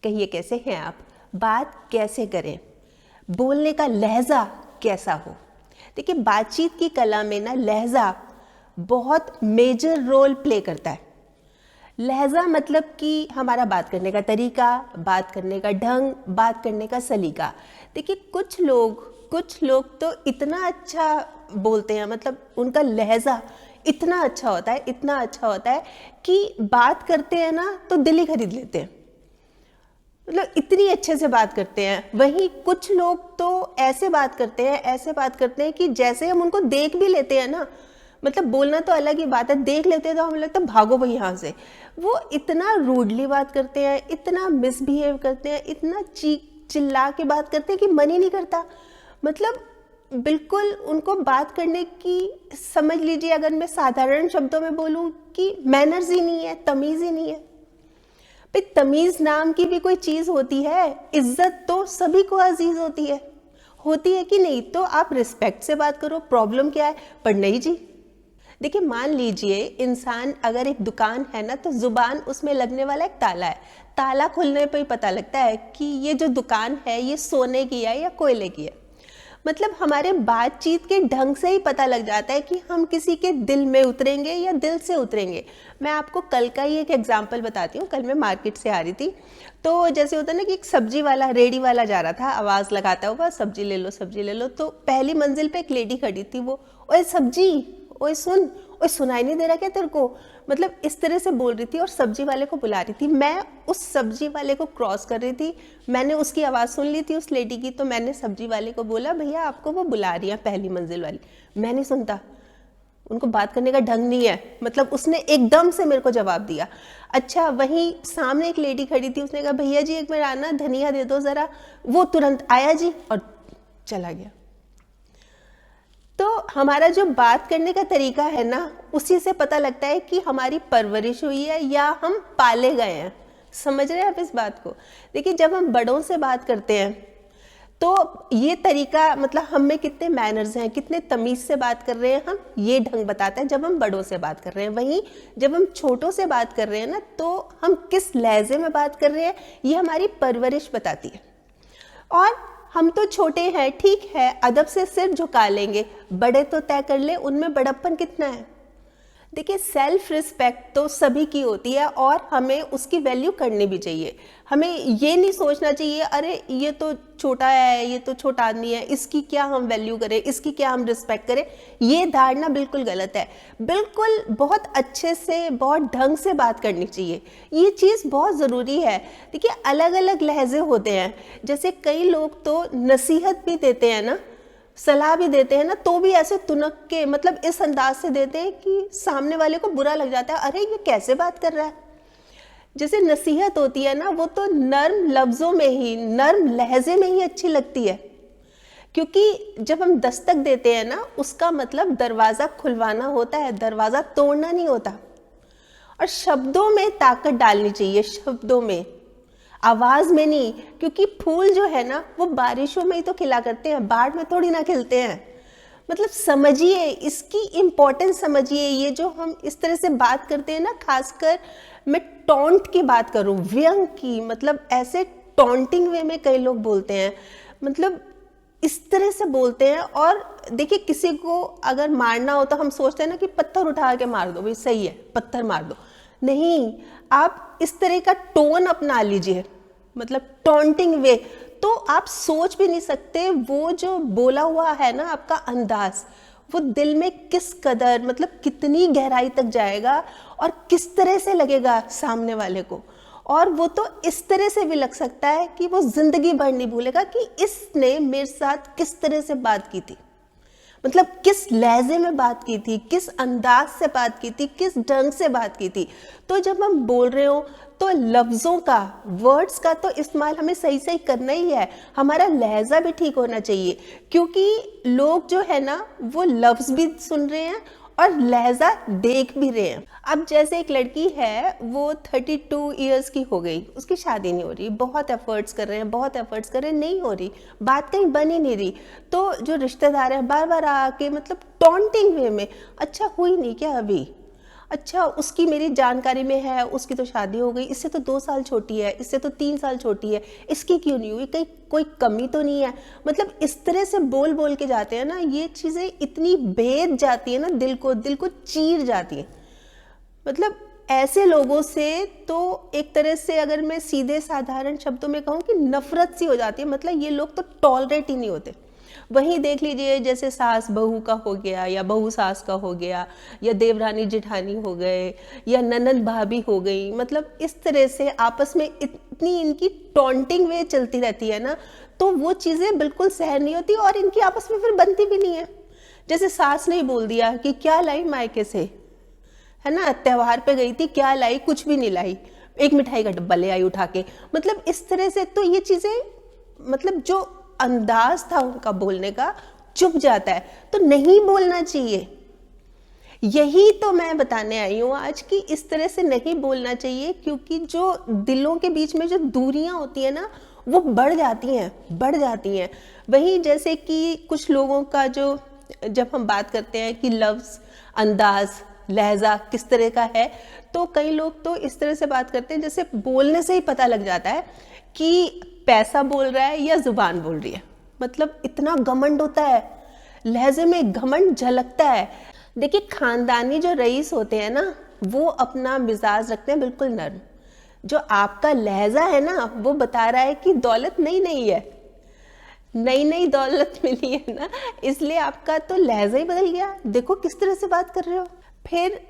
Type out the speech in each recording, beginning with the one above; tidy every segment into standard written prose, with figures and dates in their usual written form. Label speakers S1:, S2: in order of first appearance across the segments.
S1: कहिए कैसे हैं आप, बात कैसे करें, बोलने का लहजा कैसा हो। देखिए बातचीत की कला में ना लहजा बहुत मेजर रोल प्ले करता है। लहजा मतलब कि हमारा बात करने का तरीका, बात करने का ढंग, बात करने का सलीका। देखिए कुछ लोग तो इतना अच्छा बोलते हैं, मतलब उनका लहजा इतना अच्छा होता है, इतना अच्छा होता है कि बात करते हैं ना तो दिल ही खरीद लेते हैं, मतलब इतनी अच्छे से बात करते हैं। वहीं कुछ लोग तो ऐसे बात करते हैं कि जैसे हम उनको देख भी लेते हैं ना, मतलब बोलना तो अलग ही बात है, देख लेते हैं तो हमें लगता है भागो भाई यहाँ से। वो इतना रूडली बात करते हैं, इतना मिसबिहेव करते हैं, इतना चीख चिल्ला के बात करते हैं कि मन ही नहीं करता। मतलब बिल्कुल उनको बात करने की, समझ लीजिए अगर मैं साधारण शब्दों में बोलूं कि मैनर्स ही नहीं है, तमीज ही नहीं है। भाई तमीज नाम की भी कोई चीज होती है, इज्जत तो सभी को अजीज होती है कि नहीं? तो आप रिस्पेक्ट से बात करो, प्रॉब्लम क्या है? पर नहीं जी। देखिए मान लीजिए इंसान अगर एक दुकान है ना, तो जुबान उसमें लगने वाला एक ताला है, ताला खुलने पर ही पता लगता है कि ये जो दुकान है ये सोने की है या कोयले की है। मतलब हमारे बातचीत के ढंग से ही पता लग जाता है कि हम किसी के दिल में उतरेंगे या दिल से उतरेंगे। मैं आपको कल का ही एक एग्जांपल बताती हूँ। कल मैं मार्केट से आ रही थी, तो जैसे होता है ना कि एक सब्जी वाला, रेडी वाला जा रहा था, आवाज़ लगाता हुआ सब्जी ले लो सब्जी ले लो। तो पहली मंजिल पे एक लेडी खड़ी थी, वो ओए सब्जी, ओए सुन, ओए सुनाई नहीं दे रहा क्या तेरे को? मतलब इस तरह से बोल रही थी और सब्जी वाले को बुला रही थी। मैं उस सब्जी वाले को क्रॉस कर रही थी, मैंने उसकी आवाज़ सुन ली थी उस लेडी की, तो मैंने सब्जी वाले को बोला भैया आपको वो बुला रही है पहली मंजिल वाली। मैं नहीं सुनता, उनको बात करने का ढंग नहीं है, मतलब उसने एकदम से मेरे को जवाब दिया। अच्छा वहीं सामने एक लेडी खड़ी थी, उसने कहा भैया जी एक बार आना, धनिया दे दो ज़रा। वो तुरंत आया जी और चला गया। तो हमारा जो बात करने का तरीका है ना, उसी से पता लगता है कि हमारी परवरिश हुई है या हम पाले गए हैं। समझ रहे हैं आप इस बात को? देखिए जब हम बड़ों से बात करते हैं तो ये तरीका, मतलब हम में कितने मैनर्स हैं, कितने तमीज से बात कर रहे हैं हम, ये ढंग बताता है जब हम बड़ों से बात कर रहे हैं। वहीं जब हम छोटों से बात कर रहे हैं ना, तो हम किस लहजे में बात कर रहे हैं, ये हमारी परवरिश बताती है। और हम तो छोटे हैं, ठीक है, अदब से सिर झुका लेंगे, बड़े तो तय कर ले उनमें बड़प्पन कितना है। देखिए सेल्फ रिस्पेक्ट तो सभी की होती है और हमें उसकी वैल्यू करनी भी चाहिए। हमें ये नहीं सोचना चाहिए अरे ये तो छोटा है, ये तो छोटा आदमी है, इसकी क्या हम वैल्यू करें, इसकी क्या हम रिस्पेक्ट करें। ये धारणा बिल्कुल गलत है। बिल्कुल बहुत अच्छे से, बहुत ढंग से बात करनी चाहिए, ये चीज़ बहुत ज़रूरी है। देखिए अलग अलग लहजे होते हैं, जैसे कई लोग तो नसीहत भी देते हैं ना, सलाह भी देते हैं ना, तो भी ऐसे तुनक के, मतलब इस अंदाज से देते हैं कि सामने वाले को बुरा लग जाता है, अरे ये कैसे बात कर रहा है। जैसे नसीहत होती है ना, वो तो नर्म लफ्जों में ही, नर्म लहजे में ही अच्छी लगती है, क्योंकि जब हम दस्तक देते हैं ना, उसका मतलब दरवाजा खुलवाना होता है, दरवाजा तोड़ना नहीं होता। और शब्दों में ताकत डालनी चाहिए, शब्दों में, आवाज में नहीं, क्योंकि फूल जो है ना वो बारिशों में ही तो खिला करते हैं, बाढ़ में थोड़ी ना खिलते हैं। मतलब समझिए इसकी इम्पोर्टेंस, समझिए ये जो हम इस तरह से बात करते हैं ना, खासकर मैं टॉन्ट की बात करूं, व्यंग की, मतलब ऐसे टॉन्टिंग वे में कई लोग बोलते हैं, मतलब इस तरह से बोलते हैं। और देखिए किसी को अगर मारना हो तो हम सोचते हैं ना कि पत्थर उठा के मार दो, भाई सही है पत्थर मार दो, नहीं, आप इस तरह का टोन अपना लीजिए, मतलब टॉन्टिंग वे, तो आप सोच भी नहीं सकते वो जो बोला हुआ है ना आपका अंदाज, वो दिल में किस कदर, मतलब कितनी गहराई तक जाएगा और किस तरह से लगेगा सामने वाले को। और वो तो इस तरह से भी लग सकता है कि वो जिंदगी भर नहीं भूलेगा कि इसने मेरे साथ किस तरह से बात की थी, मतलब किस लहजे में बात की थी, किस अंदाज से बात की थी, किस ढंग से बात की थी। तो जब हम बोल रहे हो तो लफ्ज़ों का, वर्ड्स का तो इस्तेमाल हमें सही सही करना ही है, हमारा लहजा भी ठीक होना चाहिए, क्योंकि लोग जो है ना वो लफ्ज़ भी सुन रहे हैं और लहजा देख भी रहे हैं। अब जैसे एक लड़की है, वो 32 इयर्स की हो गई, उसकी शादी नहीं हो रही, बहुत एफर्ट्स कर रहे हैं, नहीं हो रही, बात कहीं बन ही नहीं रही। तो जो रिश्तेदार हैं बार बार आके, मतलब टॉन्टिंग वे में, अच्छा हुई नहीं क्या अभी, अच्छा उसकी मेरी जानकारी में है, उसकी तो शादी हो गई, इससे तो 2 साल छोटी है, इससे तो 3 साल छोटी है, इसकी क्यों नहीं हुई, कहीं कोई कमी तो नहीं है। मतलब इस तरह से बोल बोल के जाते हैं ना, ये चीज़ें इतनी भेद जाती है ना, दिल को चीर जाती है। मतलब ऐसे लोगों से तो एक तरह से अगर मैं सीधे साधारण शब्दों में कहूँ कि नफरत सी हो जाती है। मतलब ये लोग तो टॉलरेट ही नहीं होते। वहीं देख लीजिए जैसे सास बहू का हो गया, या बहू सास का हो गया, या देवरानी जेठानी हो गए, या ननंद भाभी हो गई। मतलब इस तरह से आपस में इतनी इनकी टॉन्टिंग वे चलती रहती है ना, तो वो चीज़ें बिल्कुल सहन नहीं होती और इनकी आपस में फिर बनती भी नहीं है। जैसे सास ने ही बोल दिया कि क्या लाई मायके से, है ना, त्योहार पे गई थी, क्या लाई, कुछ भी नहीं लाई, एक मिठाई का डब्बा ले आई उठा के। मतलब इस तरह से तो ये चीज़ें, मतलब जो अंदाज था उनका बोलने का, चुप जाता है। तो नहीं बोलना चाहिए, यही तो मैं बताने आई हूँ आज कि इस तरह से नहीं बोलना चाहिए, क्योंकि जो दिलों के बीच में जो दूरियां होती है ना, वो बढ़ जाती हैं। वहीं जैसे कि कुछ लोगों का जो, जब हम बात करते हैं कि लफ्ज़, अंदाज, लहजा किस तरह का है, तो कई लोग तो इस तरह से बात करते हैं जैसे बोलने से ही पता लग जाता है कि पैसा बोल रहा है या जुबान बोल रही है। मतलब इतना घमंड होता है, लहजे में घमंड झलकता है। देखिए खानदानी जो रईस होते हैं ना, वो अपना मिजाज रखते हैं बिल्कुल नर्म। जो आपका लहजा है ना, वो बता रहा है कि दौलत नई है, नई दौलत मिली है ना, इसलिए आपका तो लहजा ही बदल गया। देखो किस तरह से बात कर रहे हो। फिर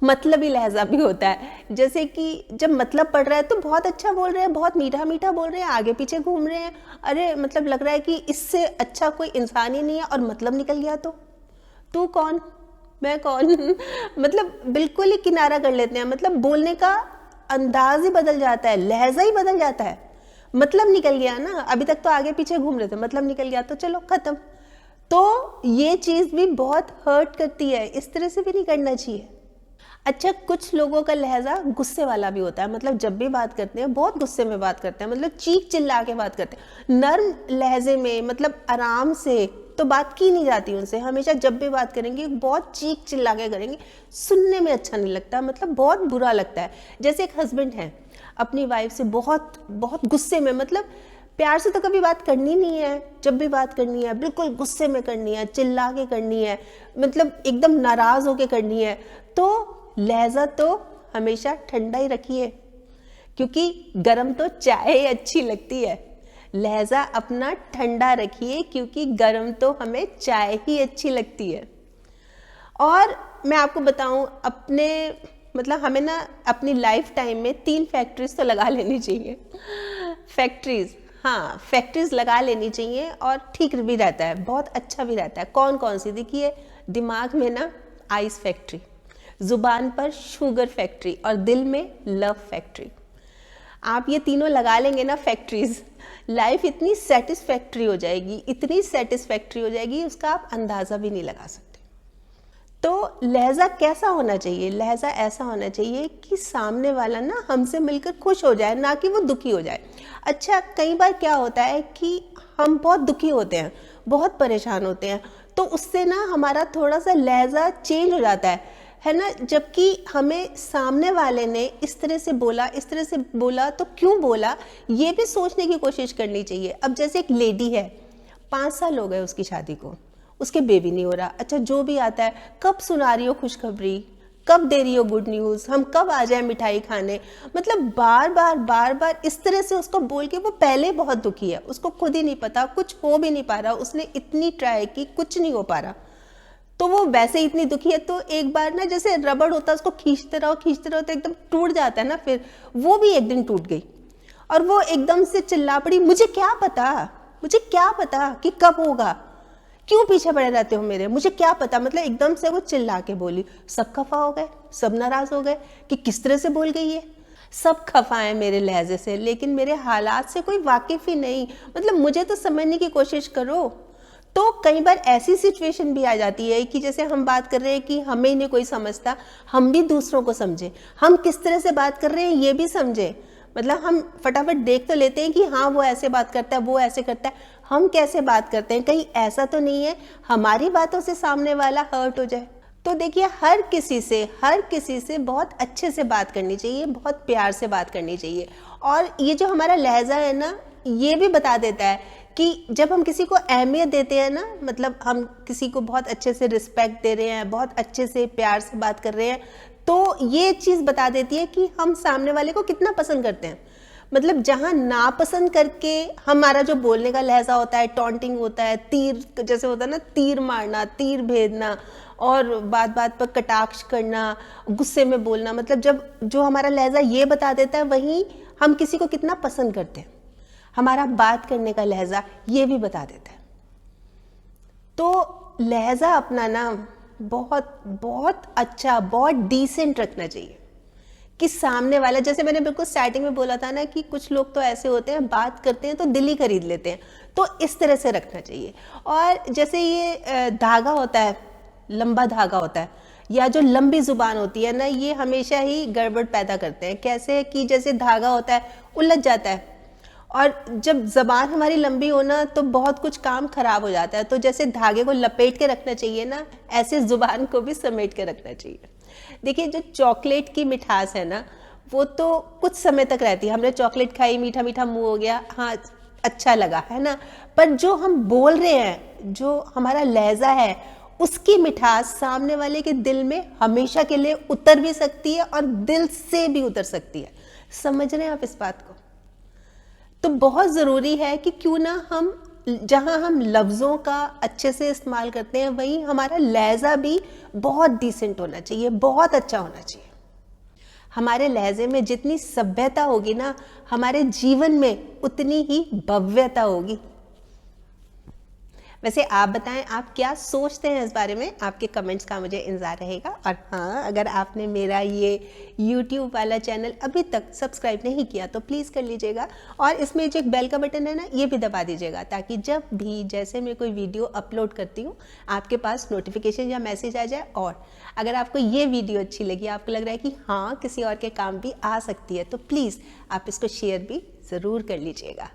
S1: मतलबी लहजा भी होता है, जैसे कि जब मतलब पड़ रहा है तो बहुत अच्छा बोल रहे हैं, बहुत मीठा मीठा बोल रहे हैं, आगे पीछे घूम रहे हैं, अरे मतलब लग रहा है कि इससे अच्छा कोई इंसान ही नहीं है, और मतलब निकल गया तो तू कौन मैं कौन मतलब बिल्कुल ही किनारा कर लेते हैं। मतलब बोलने का अंदाज ही बदल जाता है, लहजा ही बदल जाता है। मतलब निकल गया ना, अभी तक तो आगे पीछे घूम रहे थे, मतलब निकल गया तो चलो खत्म। तो ये चीज़ भी बहुत हर्ट करती है, इस तरह से भी नहीं करना चाहिए। अच्छा कुछ लोगों का लहजा गुस्से वाला भी होता है। मतलब जब भी बात करते हैं बहुत गुस्से में बात करते हैं, मतलब चीख चिल्ला के बात करते हैं, नर्म लहजे में, मतलब आराम से तो बात की नहीं जाती उनसे। हमेशा जब भी बात करेंगे बहुत चीख चिल्ला के करेंगे, सुनने में अच्छा नहीं लगता, मतलब बहुत बुरा लगता है। जैसे एक हस्बैंड है, अपनी वाइफ से बहुत बहुत गुस्से में, मतलब प्यार से तो कभी बात करनी नहीं है, जब भी बात करनी है बिल्कुल गुस्से में करनी है, चिल्ला के करनी है, मतलब एकदम नाराज होके करनी है। तो लहजा तो हमेशा ठंडा ही रखिए, क्योंकि गर्म तो चाय अच्छी लगती है। लहजा अपना ठंडा रखिए, क्योंकि गर्म तो हमें चाय ही अच्छी लगती है। और मैं आपको बताऊं, अपने मतलब हमें ना अपनी लाइफ टाइम में 3 फैक्ट्रीज तो लगा लेनी चाहिए। फैक्ट्रीज, हाँ फैक्ट्रीज लगा लेनी चाहिए, और ठीक भी रहता है, बहुत अच्छा भी रहता है। कौन कौन सी? देखिए दिमाग में ना आइस फैक्ट्री, जुबान पर शुगर फैक्ट्री, और दिल में लव फैक्ट्री। आप ये तीनों लगा लेंगे ना फैक्ट्रीज, लाइफ इतनी सेटिस्फैक्ट्री हो जाएगी, इतनी सेटिस्फैक्ट्री हो जाएगी, उसका आप अंदाज़ा भी नहीं लगा सकते। तो लहजा कैसा होना चाहिए? लहजा ऐसा होना चाहिए कि सामने वाला ना हमसे मिलकर खुश हो जाए, ना कि वो दुखी हो जाए। अच्छा कई बार क्या होता है कि हम बहुत दुखी होते हैं, बहुत परेशान होते हैं, तो उससे ना हमारा थोड़ा सा लहजा चेंज हो जाता है ना। जबकि हमें सामने वाले ने इस तरह से बोला तो क्यों बोला, ये भी सोचने की कोशिश करनी चाहिए। अब जैसे एक लेडी है, 5 साल हो गए उसकी शादी को, उसके बेबी नहीं हो रहा। अच्छा जो भी आता है, कब सुना रही हो खुशखबरी, कब दे रही हो गुड न्यूज़, हम कब आ जाए मिठाई खाने। मतलब बार बार इस तरह से उसको बोल के, वो पहले बहुत दुखी है, उसको खुद ही नहीं पता, कुछ हो भी नहीं पा रहा, उसने इतनी ट्राई की, कुछ नहीं हो पा रहा, तो वो वैसे ही इतनी दुखी है। तो एक बार ना जैसे रबड़ होता है, उसको खींचते रहो तो एकदम टूट जाता है ना, फिर वो भी एक दिन टूट गई, और वो एकदम से चिल्ला पड़ी, मुझे क्या पता कि कब होगा, क्यों पीछे पड़े रहते हो मेरे, मुझे क्या पता। मतलब एकदम से वो चिल्ला के बोली। सब खफा हो गए, सब नाराज हो गए कि किस तरह से बोल गई है। सब खफा है मेरे लहजे से, लेकिन मेरे हालात से कोई वाकिफ ही नहीं। मतलब मुझे तो समझने की कोशिश करो। तो कई बार ऐसी सिचुएशन भी आ जाती है कि जैसे हम बात कर रहे हैं कि हमें ही नहीं कोई समझता, हम भी दूसरों को समझे, हम किस तरह से बात कर रहे हैं ये भी समझे। मतलब हम फटाफट देख तो लेते हैं कि हाँ वो ऐसे बात करता है, वो ऐसे करता है, हम कैसे बात करते हैं, कहीं ऐसा तो नहीं है हमारी बातों से सामने वाला हर्ट हो जाए। तो देखिए हर किसी से बहुत अच्छे से बात करनी चाहिए, बहुत प्यार से बात करनी चाहिए। और ये जो हमारा लहजा है ना, ये भी बता देता है कि जब हम किसी को अहमियत देते हैं ना, मतलब हम किसी को बहुत अच्छे से रिस्पेक्ट दे रहे हैं, बहुत अच्छे से प्यार से बात कर रहे हैं, तो ये चीज़ बता देती है कि हम सामने वाले को कितना पसंद करते हैं। मतलब जहाँ नापसंद करके हमारा जो बोलने का लहजा होता है, टॉन्टिंग होता है, तीर जैसे होता है ना, तीर मारना, तीर भेजना और बात बात पर कटाक्ष करना, गुस्से में बोलना, मतलब जब जो हमारा लहजा ये बता देता है, वहीं हम किसी को कितना पसंद करते हैं। हमारा बात करने का लहजा ये भी बता देता है। तो लहजा अपना ना बहुत बहुत अच्छा, बहुत डिसेंट रखना चाहिए कि सामने वाला, जैसे मैंने बिल्कुल स्टार्टिंग में बोला था ना कि कुछ लोग तो ऐसे होते हैं, बात करते हैं तो दिल ही खरीद लेते हैं, तो इस तरह से रखना चाहिए। और जैसे ये धागा होता है, लंबा धागा होता है, या जो लंबी जुबान होती है ना, ये हमेशा ही गड़बड़ पैदा करते हैं। कैसे कि जैसे धागा होता है, उलझ जाता है, और जब ज़बान हमारी लंबी हो ना, तो बहुत कुछ काम खराब हो जाता है। तो जैसे धागे को लपेट के रखना चाहिए ना, ऐसे ज़ुबान को भी समेट के रखना चाहिए। देखिए जो चॉकलेट की मिठास है ना, वो तो कुछ समय तक रहती है। हमने चॉकलेट खाई, मीठा मीठा मुंह हो गया, हाँ अच्छा लगा, है ना, पर जो हम बोल रहे हैं, जो हमारा लहजा है, उसकी मिठास सामने वाले के दिल में हमेशा के लिए उतर भी सकती है और दिल से भी उतर सकती है। समझ रहे हैं आप इस बात को? तो बहुत ज़रूरी है कि क्यों ना हम, जहाँ हम लफ्ज़ों का अच्छे से इस्तेमाल करते हैं, वहीं हमारा लहजा भी बहुत डिसेंट होना चाहिए, बहुत अच्छा होना चाहिए। हमारे लहजे में जितनी सभ्यता होगी ना, हमारे जीवन में उतनी ही भव्यता होगी। वैसे आप बताएं, आप क्या सोचते हैं इस बारे में? आपके कमेंट्स का मुझे इंतज़ार रहेगा। और हाँ, अगर आपने मेरा ये YouTube वाला चैनल अभी तक सब्सक्राइब नहीं किया तो प्लीज़ कर लीजिएगा, और इसमें जो एक बेल का बटन है ना, ये भी दबा दीजिएगा, ताकि जब भी जैसे मैं कोई वीडियो अपलोड करती हूँ, आपके पास नोटिफिकेशन या मैसेज आ जाए। और अगर आपको ये वीडियो अच्छी लगी, आपको लग रहा है कि हाँ किसी और के काम भी आ सकती है, तो प्लीज़ आप इसको शेयर भी ज़रूर कर लीजिएगा।